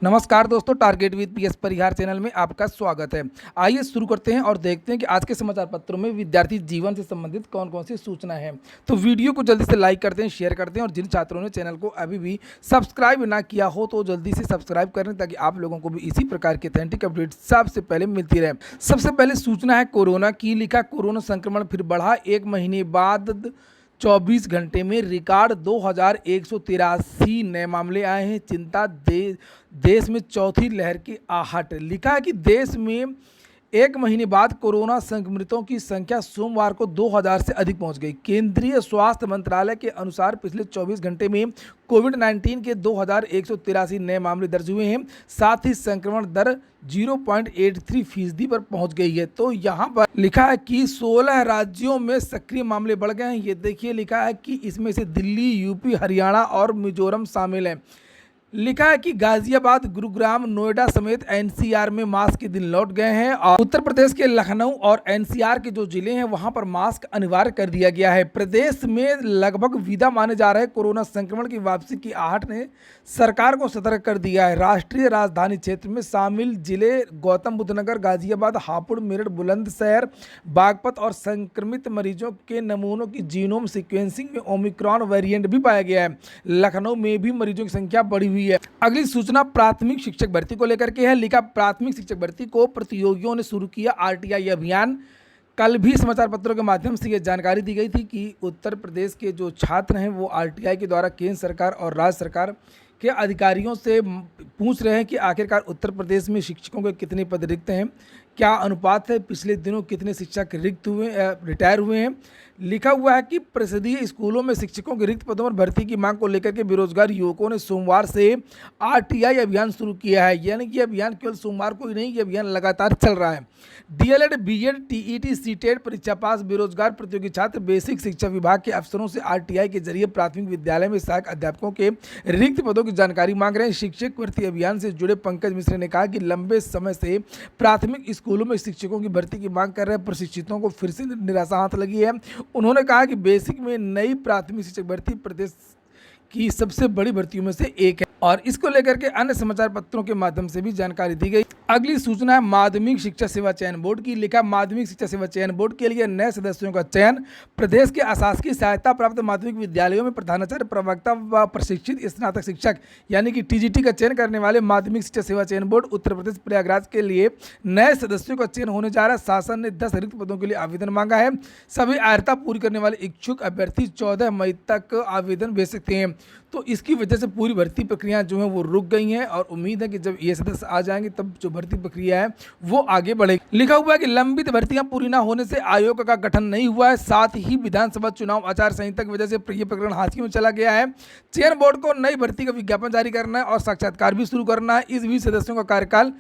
नमस्कार दोस्तों, target with PS Parihar channel में आपका स्वागत है। आइए शुरू करते हैं और देखते हैं कि आज के समाचार पत्रों में विद्यार्थी जीवन से संबंधित कौन कौन सी सूचना है। तो वीडियो को जल्दी से लाइक करते हैं, शेयर करते हैं और जिन छात्रों ने चैनल को अभी भी सब्सक्राइब ना किया हो तो जल्दी से सब्सक्राइब करें ताकि आप लोगों को भी इसी प्रकार की ऑथेंटिक अपडेट सबसे पहले मिलती रहे। सबसे पहले सूचना है कोरोना की। लिखा, कोरोना संक्रमण फिर बढ़ा, 1 महीने बाद 24 घंटे में रिकॉर्ड 2183 नए मामले आए हैं। चिंता, देश में चौथी लहर की आहट। लिखा है कि देश में 1 महीने बाद कोरोना संक्रमितों की संख्या सोमवार को 2000 से अधिक पहुंच गई। केंद्रीय स्वास्थ्य मंत्रालय के अनुसार पिछले 24 घंटे में कोविड-19 के 2183 नए मामले दर्ज हुए हैं। साथ ही संक्रमण दर 0.83% पर पहुंच गई है। तो यहाँ पर लिखा है कि 16 राज्यों में सक्रिय मामले बढ़ गए हैं। ये देखिए, लिखा है कि इसमें से दिल्ली, यूपी, हरियाणा और मिजोरम शामिल हैं। लिखा है कि गाजियाबाद, गुरुग्राम, नोएडा समेत एनसीआर में मास्क के दिन लौट गए हैं और उत्तर प्रदेश के लखनऊ और एनसीआर के जो जिले हैं वहां पर मास्क अनिवार्य कर दिया गया है। प्रदेश में लगभग विदा माने जा रहे कोरोना संक्रमण की वापसी की आहट ने सरकार को सतर्क कर दिया है। राष्ट्रीय राजधानी क्षेत्र में शामिल जिले गौतम बुद्ध नगर, गाजियाबाद, हापुड़, मेरठ, बुलंदशहर, बागपत और संक्रमित मरीजों के नमूनों की जीनोम सीक्वेंसिंग में ओमिक्रॉन वेरिएंट भी पाया गया है। लखनऊ में भी मरीजों की संख्या बढ़ी हुई है। अगली सूचना प्राथमिक शिक्षक भर्ती को लेकर के है। लिखा, प्राथमिक शिक्षक भर्ती को प्रतियोगियों ने शुरू किया आरटीआई अभियान। कल भी समाचार पत्रों के माध्यम से यह जानकारी दी गई थी कि उत्तर प्रदेश के जो छात्र हैं वो आरटीआई के द्वारा केंद्र सरकार और राज्य सरकार के अधिकारियों से पूछ रहे हैं कि आखिरकार उत्तर प्रदेश में शिक्षकों के कितने पद रिक्त हैं, क्या अनुपात है, पिछले दिनों कितने शिक्षक रिटायर हुए हैं। लिखा हुआ है कि परिषदीय स्कूलों में शिक्षकों के रिक्त पदों पर भर्ती की मांग को लेकर के बेरोजगार युवकों ने सोमवार से आरटीआई अभियान शुरू किया है। यानी कि अभियान केवल सोमवार को ही नहीं, ये अभियान लगातार चल रहा है। डीएलएड, बीएड, टीईटी, सीटेट परीक्षा पास बेरोजगार प्रतियोगी छात्र बेसिक शिक्षा विभाग के अफसरों से आरटीआई के जरिए प्राथमिक विद्यालय में सहायक अध्यापकों के रिक्त पदों की जानकारी मांग रहे हैं। शिक्षक भर्ती अभियान से जुड़े पंकज मिश्र ने कहा कि लंबे समय से प्राथमिक स्कूलों में शिक्षकों की भर्ती की मांग कर रहे प्रशिक्षितों को फिर से निराशा हाथ लगी है। उन्होंने कहा कि बेसिक में नई प्राथमिक शिक्षक भर्ती प्रदेश की सबसे बड़ी भर्तियों में से एक है और इसको लेकर के अन्य समाचार पत्रों के माध्यम से भी जानकारी दी गई। अगली सूचना है माध्यमिक शिक्षा सेवा चयन बोर्ड की। लिखा, माध्यमिक शिक्षा सेवा चयन बोर्ड के लिए नए सदस्यों का चयन। प्रदेश के अशासकीय सहायता प्राप्त माध्यमिक विद्यालयों में प्रधानाचार्य, प्रवक्ता व प्रशिक्षित स्नातक शिक्षक यानी कि टीजीटी का चयन करने वाले माध्यमिक शिक्षा सेवा चयन बोर्ड उत्तर प्रदेश प्रयागराज के लिए नए सदस्यों का चयन होने जा रहा है। शासन ने 10 रिक्त पदों के लिए आवेदन मांगा है। सभी अर्हता पूरी करने वाले इच्छुक अभ्यर्थी 14 मई तक आवेदन भेज सकते हैं। तो इसकी वजह से पूरी भर्ती प्रक्रिया जो है वो रुक गई हैं और उम्मीद है कि जब ये सदस्य आ जाएंगे तब जो भर्ती प्रक्रिया है वो आगे बढ़ेगी। लिखा हुआ है कि लंबित भर्तियां पूरी ना होने से आयोग का गठन नहीं हुआ है। साथ ही विधानसभा चुनाव आचार संहिता की वजह से ये प्रकरण हाशिए में चला गया है। चयन बोर्ड को नई भर्ती का विज्ञापन जारी करना है और साक्षात्कार भी शुरू करना है। इस बीच सदस्यों का कार्यकाल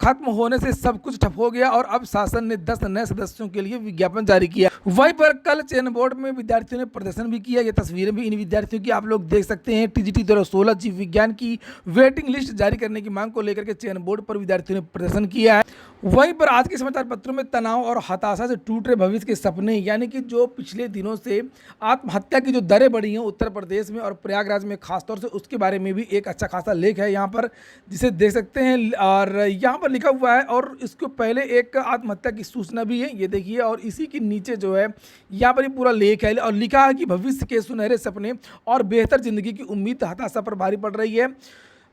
खत्म होने से सब कुछ ठप हो गया और अब शासन ने 10 नए सदस्यों के लिए विज्ञापन जारी किया। वहीं पर कल चयन बोर्ड में विद्यार्थियों ने प्रदर्शन भी किया। ये तस्वीरें भी इन विद्यार्थियों की आप लोग देख सकते हैं। टीजीटी द्वारा 16 जीव विज्ञान की वेटिंग लिस्ट जारी करने की मांग को लेकर के चयन बोर्ड पर विद्यार्थियों ने प्रदर्शन किया है। वहीं पर आज के समाचार पत्रों में तनाव और हताशा से टूट रहे भविष्य के सपने, यानी कि जो पिछले दिनों से आत्महत्या की जो दरें बढ़ी हैं उत्तर प्रदेश में और प्रयागराज में खासतौर से, उसके बारे में भी एक अच्छा खासा लेख है यहाँ पर जिसे देख सकते हैं। और यहाँ पर लिखा हुआ है और इसको पहले एक आत्महत्या की सूचना भी है, ये देखिए, और इसी के नीचे जो है यहाँ पर ये पूरा लेख है और लिखा है कि भविष्य के सुनहरे सपने और बेहतर जिंदगी की उम्मीद हताशा पर भारी पड़ रही है।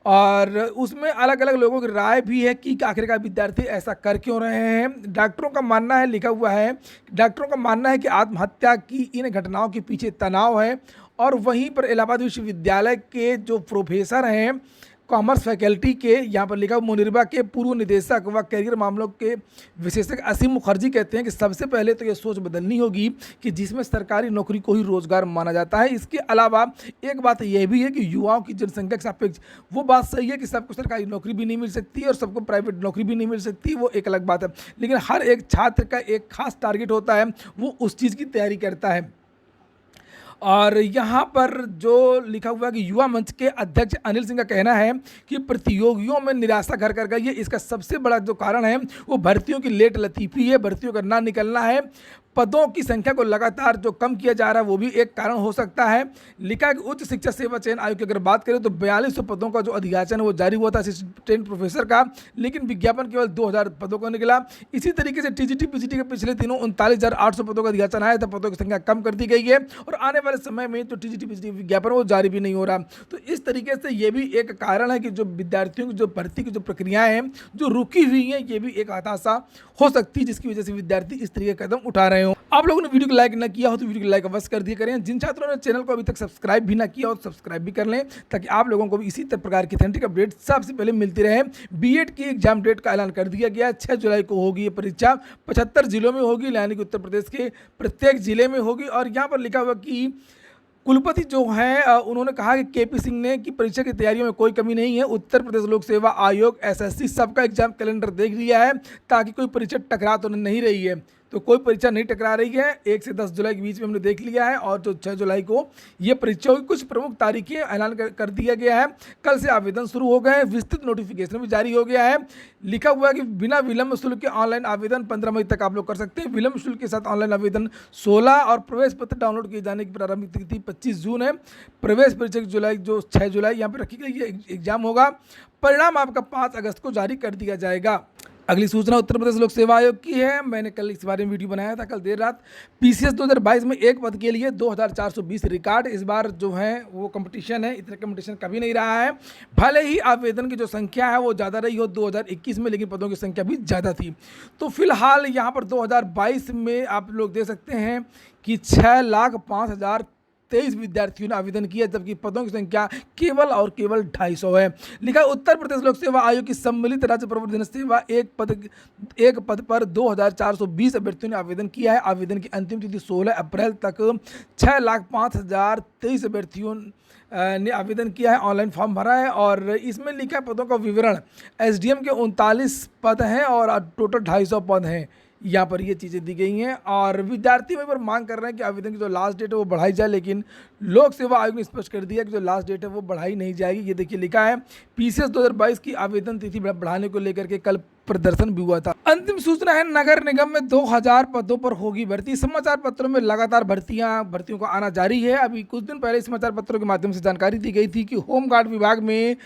और उसमें अलग अलग लोगों की राय भी है कि आखिरकार विद्यार्थी ऐसा कर क्यों रहे हैं। डॉक्टरों का मानना है, लिखा हुआ है, डॉक्टरों का मानना है कि आत्महत्या की इन घटनाओं के पीछे तनाव है। और वहीं पर इलाहाबाद विश्वविद्यालय के जो प्रोफेसर हैं कॉमर्स फैकल्टी के, यहाँ पर लिखा मुनिरबा के पूर्व निदेशक व करियर मामलों के विशेषज्ञ असीम मुखर्जी कहते हैं कि सबसे पहले तो ये सोच बदलनी होगी कि जिसमें सरकारी नौकरी को ही रोजगार माना जाता है। इसके अलावा एक बात यह भी है कि युवाओं की जनसंख्या के सापेक्ष वो बात सही है कि सबको सरकारी नौकरी भी नहीं मिल सकती और सबको प्राइवेट नौकरी भी नहीं मिल सकती, वो एक अलग बात है। लेकिन हर एक छात्र का एक खास टारगेट होता है, वो उस चीज़ की तैयारी करता है। और यहाँ पर जो लिखा हुआ है कि युवा मंच के अध्यक्ष अनिल सिंह का कहना है कि प्रतियोगियों में निराशा घर कर गई है। इसका सबसे बड़ा जो कारण है वो भर्तियों की लेट लतीफ़ी है, भर्तियों का ना निकलना है। पदों की संख्या को लगातार जो कम किया जा रहा है वो भी एक कारण हो सकता है। लिखा है कि उच्च शिक्षा सेवा चयन आयोग की अगर बात करें तो 4200 पदों का जो अधियाचन है वो जारी हुआ था असिस्टेंट प्रोफेसर का, लेकिन विज्ञापन केवल 2000 पदों का निकला। इसी तरीके से टीजीटी पीजीटी के पिछले दिनों 39,800 पदों का अधियाचन आया था, पदों की संख्या कम कर दी गई है और आने वाले समय में जो टीजीटी पीजीटी विज्ञापन वो जारी भी नहीं हो रहा। तो इस तरीके से ये भी एक कारण है कि जो विद्यार्थियों की जो भर्ती की जो प्रक्रियाएं हैं जो रुकी हुई हैं, ये भी एक हताशा हो सकती है जिसकी वजह से विद्यार्थी इस तरीके का कदम उठा रहे हो। आप लोगों ने वीडियो को लाइक न किया हो तो वीडियो को लाइक अवश्य कर दिया करें। जिन छात्रों ने चैनल को अभी तक सब्सक्राइब भी ना किया हो तो सब्सक्राइब भी कर लें, ताकि आप लोगों को भी इसी प्रकार की ऑथेंटिक अपडेट सबसे पहले मिलती रहे। बीएड की एग्जाम डेट का ऐलान कर दिया गया है, 6 जुलाई को होगी ये परीक्षा। 75 जिलों में होगी, यानी कि उत्तर प्रदेश के प्रत्येक जिले में होगी। और यहाँ पर लिखा हुआ कि कुलपति जो हैं उन्होंने कहा कि केपी सिंह ने कि परीक्षा की तैयारियों में कोई कमी नहीं है। उत्तर प्रदेश लोक सेवा आयोग एसएससी सबका एग्जाम कैलेंडर देख लिया है, ताकि कोई परीक्षा टकरा तो नहीं रही है। तो कोई परीक्षा नहीं टकरा रही है। 1 से 10 जुलाई के बीच में हमने देख लिया है और जो 6 जुलाई को ये परीक्षाओं की कुछ प्रमुख तारीखें ऐलान कर दिया गया है। कल से आवेदन शुरू हो गए हैं, विस्तृत नोटिफिकेशन भी जारी हो गया है। लिखा हुआ है कि बिना विलंब शुल्क के ऑनलाइन आवेदन 15 मई तक आप लोग कर सकते हैं। विलंब शुल्क के साथ ऑनलाइन आवेदन 16 और प्रवेश पत्र डाउनलोड किए जाने की प्रारंभिक तिथि 25 जून है। प्रवेश परीक्षा की जुलाई जो 6 जुलाई यहाँ पर रखी गई है, एग्जाम होगा। परिणाम आपका 5 अगस्त को जारी कर दिया जाएगा। अगली सूचना उत्तर प्रदेश लोक सेवा आयोग की है। मैंने कल इस बारे में वीडियो बनाया था, कल देर रात। पीसीएस 2022 में एक पद के लिए 2420 रिकॉर्ड इस बार जो है वो कंपटीशन है। इतना कंपटीशन कभी नहीं रहा है। भले ही आवेदन की जो संख्या है वो ज़्यादा रही हो 2021 में, लेकिन पदों की संख्या भी ज़्यादा थी। तो फिलहाल यहाँ पर 2022 में आप लोग देख सकते हैं कि 6,05,023 विद्यार्थियों ने आवेदन किया, जबकि पदों की संख्या केवल और केवल 250 है। लिखा उत्तर प्रदेश लोक सेवा आयोग की सम्मिलित राज्य प्रवर्तन सेवा एक पद पर 2,420 अभ्यर्थियों ने आवेदन किया है। आवेदन की अंतिम तिथि 16 अप्रैल तक 6,05,023 अभ्यर्थियों ने आवेदन किया है, ऑनलाइन फॉर्म भरा है। और इसमें लिखा है पदों का विवरण। एसडीएम के 39 पद हैं और टोटल 250 पद हैं। यहाँ पर ये चीज़ें दी गई हैं और विद्यार्थी वहीं पर मांग कर रहे हैं कि आवेदन की जो लास्ट डेट है वो बढ़ाई जाए, लेकिन लोक सेवा आयोग ने स्पष्ट कर दिया कि जो लास्ट डेट है वो बढ़ाई नहीं जाएगी। ये देखिए लिखा है पीसीएस 2022 की आवेदन तिथि बढ़ाने को लेकर के कल प्रदर्शन भी हुआ था। अंतिम सूचना है नगर निगम में 2000 पदों पर होगी भर्ती। समाचार पत्रों में लगातार भर्तियों का आना जारी है। अभी कुछ दिन पहले समाचार पत्रों के माध्यम से जानकारी दी गई थी कि होमगार्ड विभाग में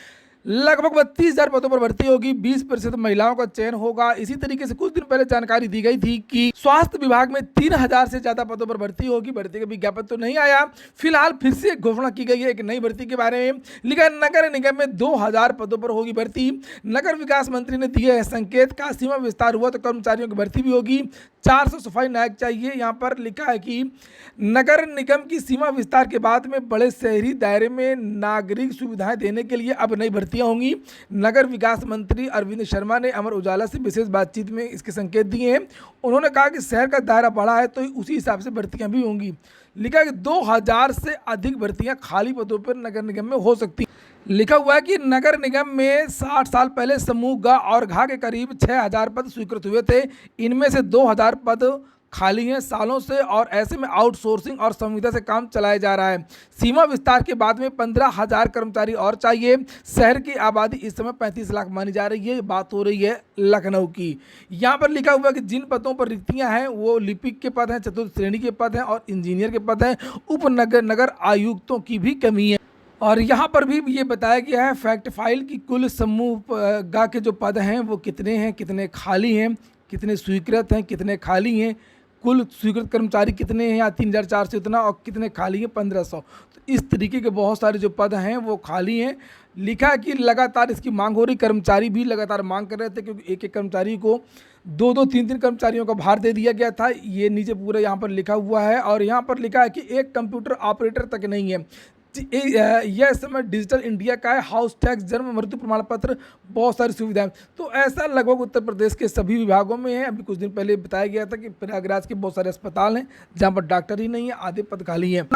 लगभग 32,000 पदों पर भर्ती होगी, 20% महिलाओं का चयन होगा। इसी तरीके से कुछ दिन पहले जानकारी दी गई थी कि स्वास्थ्य विभाग में 3,000 से ज्यादा पदों पर भर्ती होगी। भर्ती का विज्ञापन तो नहीं आया। फिलहाल फिर से घोषणा की गई है एक नई भर्ती के बारे में। लिखा नगर निगम में 2000 पदों पर होगी भर्ती। नगर विकास मंत्री ने दिए है संकेत का सीमा विस्तार हुआ तो कर्मचारियों की भर्ती भी होगी। 400 सफाई नायक चाहिए। यहाँ पर लिखा है कि नगर निगम की सीमा विस्तार के बाद में बड़े शहरी दायरे में नागरिक सुविधाएं देने के लिए अब नई भर्तियां होंगी। नगर विकास मंत्री अरविंद शर्मा ने अमर उजाला से विशेष बातचीत में इसके संकेत दिए हैं। उन्होंने कहा कि शहर का दायरा बढ़ा है तो उसी हिसाब से भर्तियां भी होंगी। लिखा है कि 2000 से अधिक भर्तियां खाली पदों पर नगर निगम में हो सकती। लिखा हुआ है कि नगर निगम में 60 साल पहले समूह ग और घा के करीब 6,000 पद स्वीकृत हुए थे। इनमें से 2,000 पद खाली हैं सालों से और ऐसे में आउटसोर्सिंग और संविदा से काम चलाया जा रहा है। सीमा विस्तार के बाद में 15,000 कर्मचारी और चाहिए। शहर की आबादी इस समय 35 लाख मानी जा रही है। बात हो रही है लखनऊ की। यहाँ पर लिखा हुआ है कि जिन पदों पर रिक्तियाँ हैं वो लिपिक के पद हैं, चतुर्थ श्रेणी के पद हैं और इंजीनियर के पद हैं। उप नगर आयुक्तों की भी कमी है। और यहाँ पर भी ये बताया गया है फैक्ट फाइल की कुल समूह गा के जो पद हैं वो कितने हैं, कितने खाली हैं, कितने स्वीकृत हैं, कितने खाली हैं, कुल स्वीकृत कर्मचारी कितने हैं, या 3,400 इतना, और कितने खाली हैं 1,500। तो इस तरीके के बहुत सारे जो पद हैं वो खाली हैं। लिखा है कि लगातार इसकी मांग हो रही, कर्मचारी भी लगातार मांग कर रहे थे क्योंकि एक एक कर्मचारी को 2-2, 3-3 कर्मचारियों का भार दे दिया गया था। ये नीचे पूरा यहाँ पर लिखा हुआ है और यहाँ पर लिखा है कि एक कंप्यूटर ऑपरेटर तक नहीं है। यह समय डिजिटल इंडिया का है। हाउस टैक्स, जन्म मृत्यु प्रमाण पत्र, बहुत सारी सुविधाएं। तो ऐसा लगभग उत्तर प्रदेश के सभी विभागों में है। अभी कुछ दिन पहले बताया गया था कि प्रयागराज के बहुत सारे अस्पताल हैं जहां पर डॉक्टर ही नहीं है, आधे पद खाली हैं।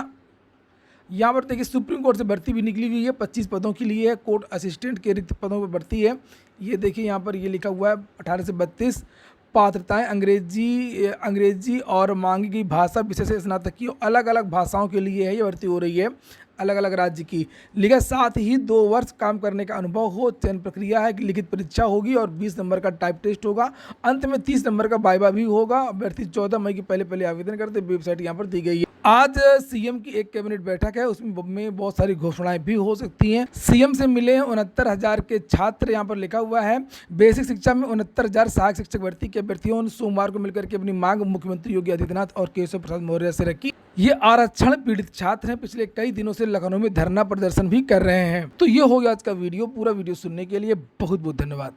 यहाँ पर देखिए सुप्रीम कोर्ट से भर्ती भी निकली हुई है, 25 पदों के लिए है। कोर्ट असिस्टेंट के रिक्त पदों पर भर्ती है। ये देखिए यहाँ पर ये लिखा हुआ है 18 से 32 पात्रताएं अंग्रेजी और मांगी गई भाषा विशेष स्नातकीय अलग अलग भाषाओं के लिए है। ये भर्ती हो रही है। अलग अलग राज्य की, लिखा साथ ही 2 वर्ष काम करने का अनुभव हो। चयन प्रक्रिया है कि लिखित परीक्षा होगी और 20 नंबर का टाइप टेस्ट होगा। अंत में 30 नंबर का वाइवा भी होगा। अभ्यर्थी 14 मई के पहले आवेदन करते, वेबसाइट यहाँ पर दी गई है। आज सीएम की एक कैबिनेट बैठक है, उसमें बहुत सारी घोषणाएं भी हो सकती हैं। सीएम से मिले 69,000 के छात्र, यहाँ पर लिखा हुआ है। बेसिक शिक्षा में 69,000 सहायक शिक्षक भर्ती के अभ्यर्थियों ने सोमवार को मिलकर के अपनी मांग मुख्यमंत्री योगी आदित्यनाथ और केशव प्रसाद मौर्य से रखी। ये आरक्षण पीड़ित छात्र हैं, पिछले कई दिनों से लखनऊ में धरना प्रदर्शन भी कर रहे हैं। तो ये हो गया आज का वीडियो। पूरा वीडियो सुनने के लिए बहुत बहुत धन्यवाद।